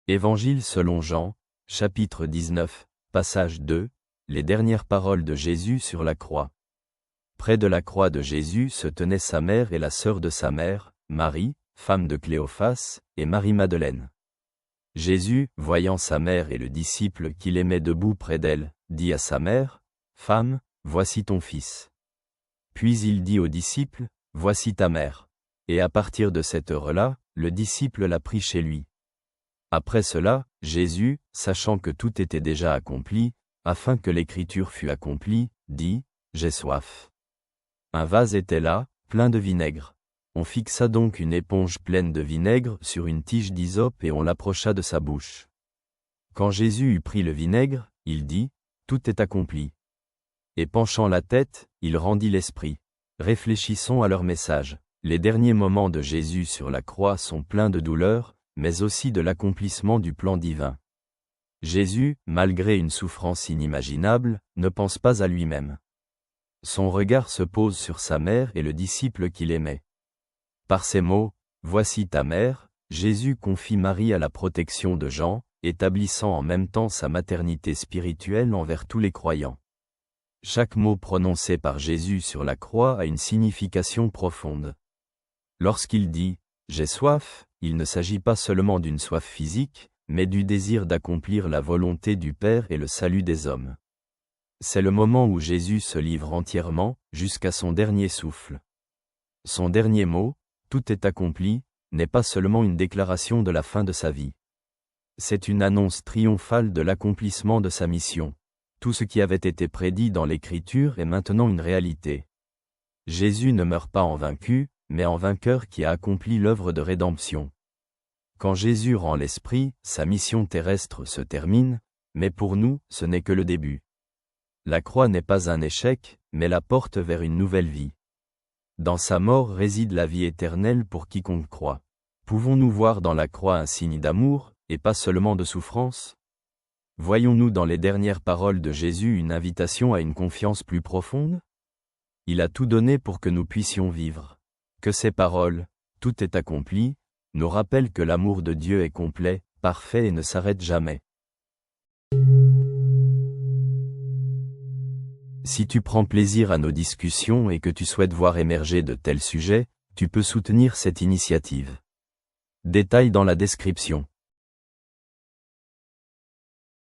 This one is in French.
Évangile selon Jean, chapitre 19, passage 2, les dernières paroles de Jésus sur la croix. Près de la croix de Jésus se tenaient sa mère et la sœur de sa mère, Marie, femme de Cléophas, et Marie-Madeleine. Jésus, voyant sa mère et le disciple qu'il aimait debout près d'elle, dit à sa mère, « Femme, voici ton fils. » Puis il dit au disciple, « Voici ta mère. » Et à partir de cette heure-là, le disciple l'a pris chez lui. Après cela, Jésus, sachant que tout était déjà accompli, afin que l'écriture fût accomplie, dit, « J'ai soif. » Un vase était là, plein de vinaigre. On fixa donc une éponge pleine de vinaigre sur une tige d'hysope et on l'approcha de sa bouche. Quand Jésus eut pris le vinaigre, il dit, « Tout est accompli. » Et penchant la tête, il rendit l'esprit. Réfléchissons à leur message. Les derniers moments de Jésus sur la croix sont pleins de douleur, mais aussi de l'accomplissement du plan divin. Jésus, malgré une souffrance inimaginable, ne pense pas à lui-même. Son regard se pose sur sa mère et le disciple qu'il aimait. Par ces mots, « Voici ta mère », Jésus confie Marie à la protection de Jean, établissant en même temps sa maternité spirituelle envers tous les croyants. Chaque mot prononcé par Jésus sur la croix a une signification profonde. Lorsqu'il dit « J'ai soif », il ne s'agit pas seulement d'une soif physique, mais du désir d'accomplir la volonté du Père et le salut des hommes. C'est le moment où Jésus se livre entièrement, jusqu'à son dernier souffle. Son dernier mot, « Tout est accompli », n'est pas seulement une déclaration de la fin de sa vie. C'est une annonce triomphale de l'accomplissement de sa mission. Tout ce qui avait été prédit dans l'Écriture est maintenant une réalité. Jésus ne meurt pas en vaincu, mais en vainqueur qui a accompli l'œuvre de rédemption. Quand Jésus rend l'Esprit, sa mission terrestre se termine, mais pour nous, ce n'est que le début. La croix n'est pas un échec, mais la porte vers une nouvelle vie. Dans sa mort réside la vie éternelle pour quiconque croit. Pouvons-nous voir dans la croix un signe d'amour, et pas seulement de souffrance? Voyons-nous dans les dernières paroles de Jésus une invitation à une confiance plus profonde? Il a tout donné pour que nous puissions vivre. Que ces paroles, « Tout est accompli », nous rappellent que l'amour de Dieu est complet, parfait et ne s'arrête jamais. Si tu prends plaisir à nos discussions et que tu souhaites voir émerger de tels sujets, tu peux soutenir cette initiative. Détails dans la description.